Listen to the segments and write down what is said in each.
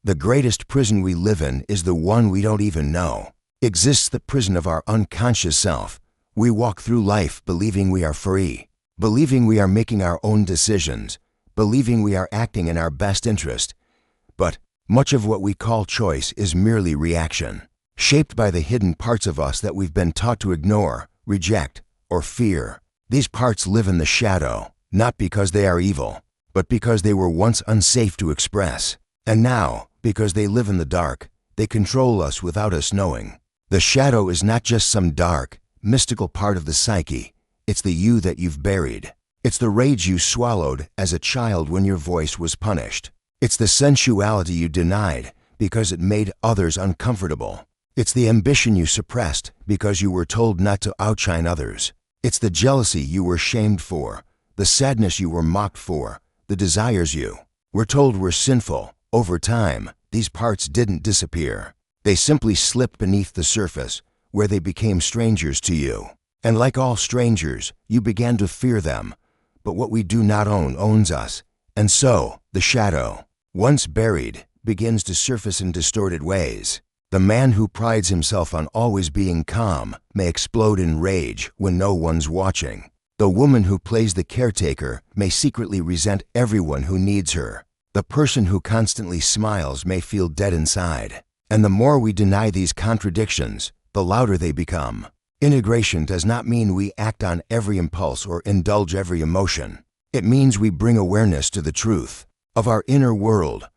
The greatest prison we live in is the one we don't even know. Exists the prison of our unconscious self. We walk through life believing we are free, believing we are making our own decisions, believing we are acting in our best interest. But much of what we call choice is merely reaction, shaped by the hidden parts of us that we've been taught to ignore, reject, or fear. These parts live in the shadow, not because they are evil, but because they were once unsafe to express. And now, because they live in the dark, they control us without us knowing. The shadow is not just some dark, mystical part of the psyche. It's the you that you've buried. It's the rage you swallowed as a child when your voice was punished. It's the sensuality you denied because it made others uncomfortable. It's the ambition you suppressed because you were told not to outshine others. It's the jealousy you were shamed for, the sadness you were mocked for, the desires you were told were sinful. Over time, these parts didn't disappear. They simply slipped beneath the surface, where they became strangers to you. And like all strangers, you began to fear them. But what we do not own owns us. And so, the shadow, once buried, begins to surface in distorted ways. The man who prides himself on always being calm may explode in rage when no one's watching. The woman who plays the caretaker may secretly resent everyone who needs her. The person who constantly smiles may feel dead inside. And the more we deny these contradictions, the louder they become. Integration does not mean we act on every impulse or indulge every emotion. It means we bring awareness to the truth of our inner world.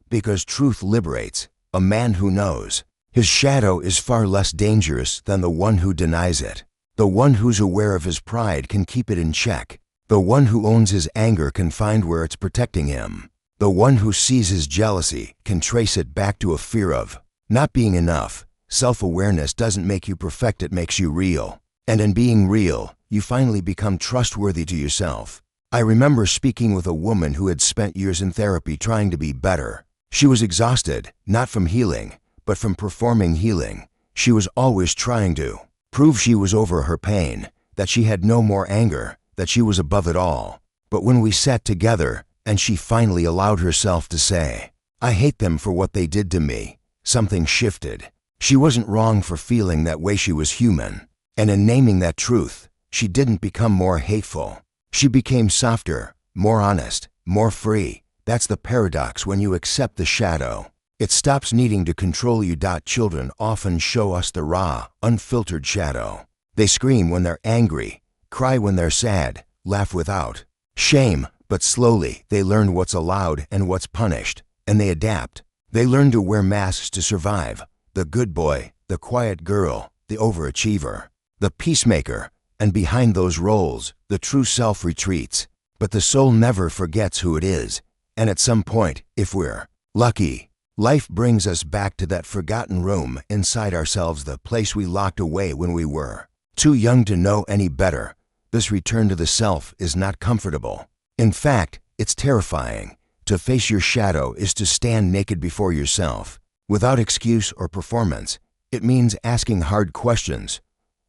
Because truth liberates. A man who knows his shadow is far less dangerous than the one who denies it. The one who's aware of his pride can keep it in check. The one who owns his anger can find where it's protecting him. The one who sees his jealousy can trace it back to a fear of not being enough. Self-awareness doesn't make you perfect, it makes you real. And in being real, you finally become trustworthy to yourself. I remember speaking with a woman who had spent years in therapy trying to be better. She was exhausted, not from healing, but from performing healing. She was always trying to prove she was over her pain, that she had no more anger, that she was above it all. But when we sat together, and she finally allowed herself to say, "I hate them for what they did to me," something shifted. She wasn't wrong for feeling that way, she was human. And in naming that truth, she didn't become more hateful. She became softer, more honest, more free. That's the paradox when you accept the shadow. It stops needing to control you. Children often show us the raw, unfiltered shadow. They scream when they're angry, cry when they're sad, laugh without shame, but slowly they learn what's allowed and what's punished, and they adapt. They learn to wear masks to survive. The good boy, the quiet girl, the overachiever, the peacemaker, and behind those roles, the true self retreats. But the soul never forgets who it is, and at some point, if we're lucky, life brings us back to that forgotten room inside ourselves, the place we locked away when we were too young to know any better. This return to the self is not comfortable. In fact, it's terrifying. To face your shadow is to stand naked before yourself, without excuse or performance. It means asking hard questions.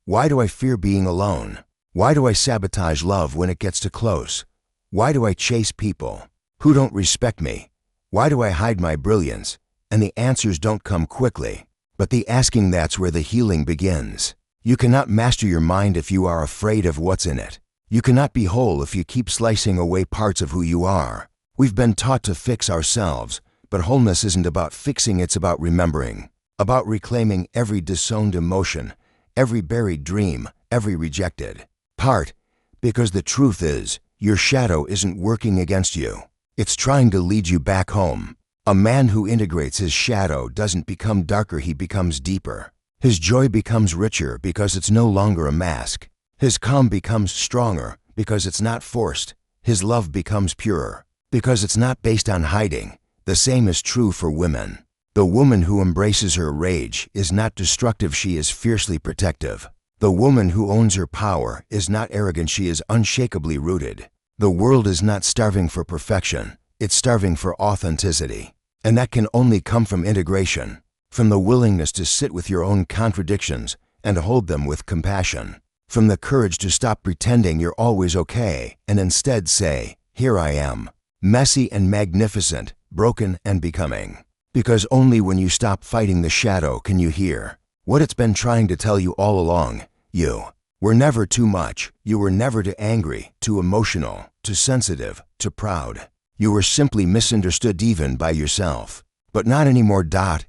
Why do I fear being alone? Why do I sabotage love when it gets too close? Why do I chase people who don't respect me? Why do I hide my brilliance? And the answers don't come quickly. But the asking, that's where the healing begins. You cannot master your mind if you are afraid of what's in it. You cannot be whole if you keep slicing away parts of who you are. We've been taught to fix ourselves, but wholeness isn't about fixing, it's about remembering, about reclaiming every disowned emotion, every buried dream, every rejected part. Because the truth is, your shadow isn't working against you. It's trying to lead you back home. A man who integrates his shadow doesn't become darker, he becomes deeper. His joy becomes richer because it's no longer a mask. His calm becomes stronger because it's not forced. His love becomes purer because it's not based on hiding. The same is true for women. The woman who embraces her rage is not destructive, she is fiercely protective. The woman who owns her power is not arrogant, she is unshakably rooted. The world is not starving for perfection, it's starving for authenticity. And that can only come from integration, from the willingness to sit with your own contradictions and hold them with compassion. From the courage to stop pretending you're always okay and instead say, "Here I am, messy and magnificent, broken and becoming." Because only when you stop fighting the shadow can you hear what it's been trying to tell you all along. You were never too much. You were never too angry, too emotional, too sensitive, too proud. You were simply misunderstood even by yourself. But not anymore.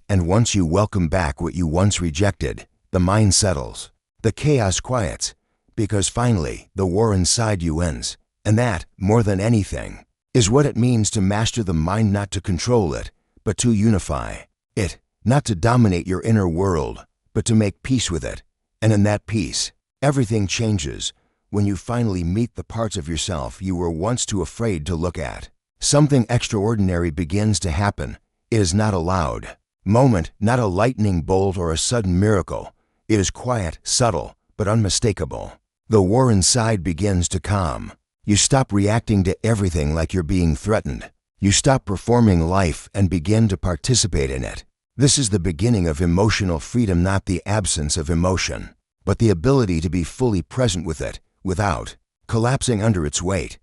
And once you welcome back what you once rejected, the mind settles. The chaos quiets. Because finally, the war inside you ends. And that, more than anything, is what it means to master the mind, not to control it, but to unify it, not to dominate your inner world, but to make peace with it. And in that peace, everything changes when you finally meet the parts of yourself you were once too afraid to look at. Something extraordinary begins to happen. It is not a loud moment, not a lightning bolt or a sudden miracle. It is quiet, subtle, but unmistakable. The war inside begins to calm. You stop reacting to everything like you're being threatened. You stop performing life and begin to participate in it. This is the beginning of emotional freedom, not the absence of emotion, but the ability to be fully present with it, without collapsing under its weight.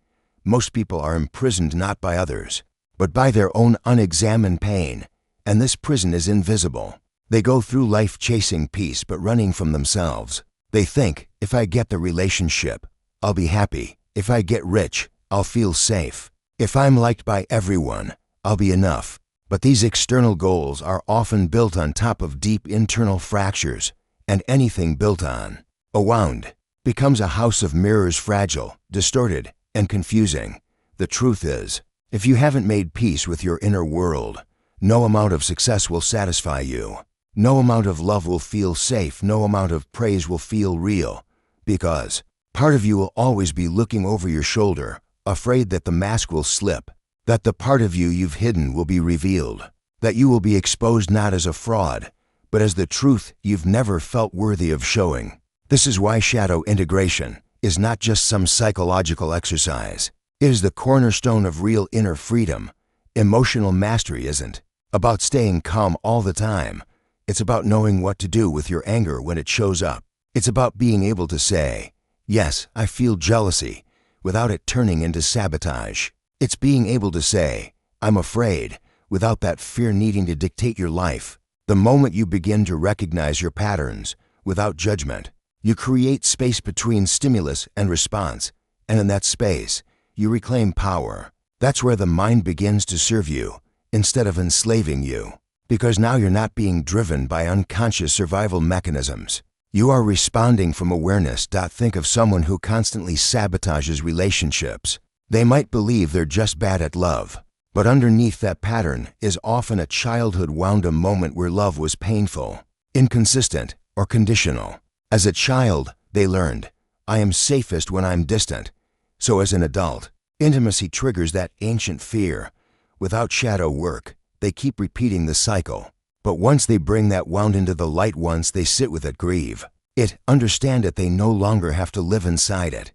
Most people are imprisoned not by others, but by their own unexamined pain, and this prison is invisible. They go through life chasing peace but running from themselves. They think, if I get the relationship, I'll be happy. If I get rich, I'll feel safe. If I'm liked by everyone, I'll be enough. But these external goals are often built on top of deep internal fractures, and anything built on a wound becomes a house of mirrors, fragile, distorted, and confusing. The truth is, if you haven't made peace with your inner world, no amount of success will satisfy you. No amount of love will feel safe. No amount of praise will feel real, because part of you will always be looking over your shoulder, afraid that the mask will slip, that the part of you you've hidden will be revealed, that you will be exposed not as a fraud, but as the truth you've never felt worthy of showing. This is why shadow integration is not just some psychological exercise. It is the cornerstone of real inner freedom. Emotional mastery isn't about staying calm all the time. It's about knowing what to do with your anger when it shows up. It's about being able to say, yes, I feel jealousy, without it turning into sabotage. It's being able to say, I'm afraid, without that fear needing to dictate your life. The moment you begin to recognize your patterns, without judgment, you create space between stimulus and response, and in that space, you reclaim power. That's where the mind begins to serve you, instead of enslaving you. Because now you're not being driven by unconscious survival mechanisms. You are responding from awareness. Think of someone who constantly sabotages relationships. They might believe they're just bad at love, but underneath that pattern is often a childhood wound, a moment where love was painful, inconsistent, or conditional. As a child, they learned, I am safest when I'm distant. So as an adult, intimacy triggers that ancient fear. Without shadow work, they keep repeating the cycle. But once they bring that wound into the light, once they sit with it, grieve it, understand it, they no longer have to live inside it.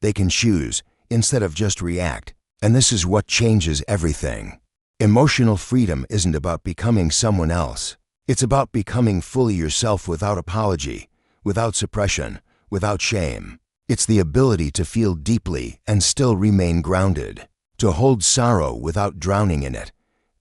They can choose, instead of just react. And this is what changes everything. Emotional freedom isn't about becoming someone else. It's about becoming fully yourself, without apology, without suppression, without shame. It's the ability to feel deeply and still remain grounded, to hold sorrow without drowning in it,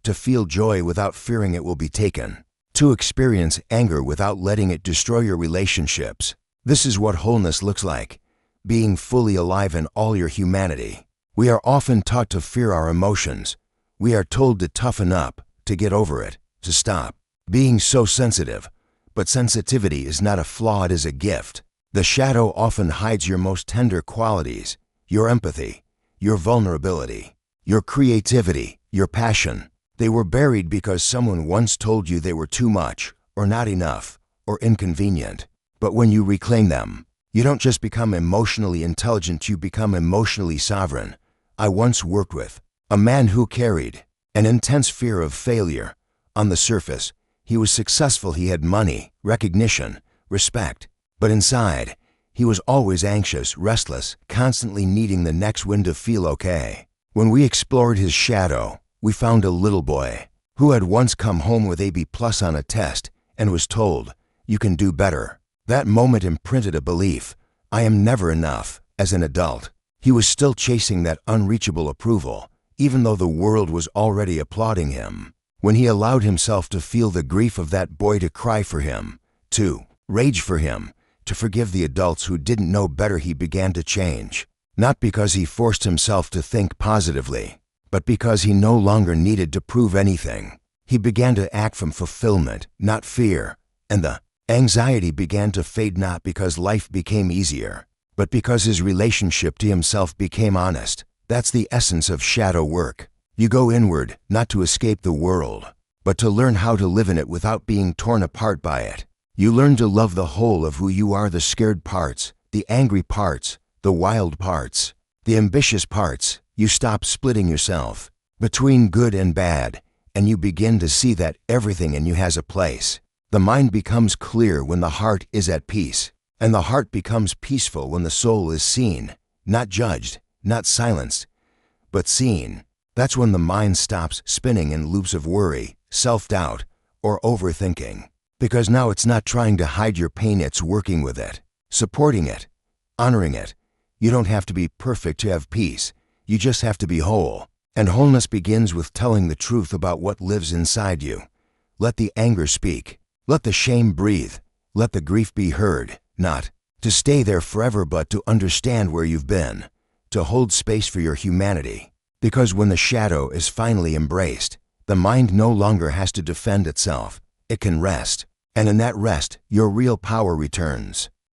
to feel joy without fearing it will be taken, to experience anger without letting it destroy your relationships. This is what wholeness looks like, being fully alive in all your humanity. We are often taught to fear our emotions. We are told to toughen up, to get over it, to stop being so sensitive. But sensitivity is not a flaw, it is a gift. The shadow often hides your most tender qualities, your empathy, your vulnerability, your creativity, your passion. They were buried because someone once told you they were too much, or not enough, or inconvenient. But when you reclaim them, you don't just become emotionally intelligent, you become emotionally sovereign. I once worked with a man who carried an intense fear of failure. On the surface, he was successful, he had money, recognition, respect. But inside, he was always anxious, restless, constantly needing the next win to feel okay. When we explored his shadow, we found a little boy who had once come home with A++ on a test and was told, you can do better. That moment imprinted a belief, I am never enough. As an adult, he was still chasing that unreachable approval, even though the world was already applauding him. When he allowed himself to feel the grief of that boy, to cry for him, to rage for him, to forgive the adults who didn't know better, he began to change. Not because he forced himself to think positively, but because he no longer needed to prove anything. He began to act from fulfillment, not fear, and the anxiety began to fade, not because life became easier, but because his relationship to himself became honest. That's the essence of shadow work. You go inward, not to escape the world, but to learn how to live in it without being torn apart by it. You learn to love the whole of who you are, the scared parts, the angry parts, the wild parts, the ambitious parts. You stop splitting yourself between good and bad, and you begin to see that everything in you has a place. The mind becomes clear when the heart is at peace, and the heart becomes peaceful when the soul is seen, not judged, not silenced, but seen. That's when the mind stops spinning in loops of worry, self-doubt, or overthinking. Because now it's not trying to hide your pain, it's working with it, supporting it, honoring it. You don't have to be perfect to have peace. You just have to be whole. And wholeness begins with telling the truth about what lives inside you. Let the anger speak. Let the shame breathe. Let the grief be heard. Not to stay there forever, but to understand where you've been. To hold space for your humanity. Because when the shadow is finally embraced, the mind no longer has to defend itself. It can rest. And in that rest, your real power returns.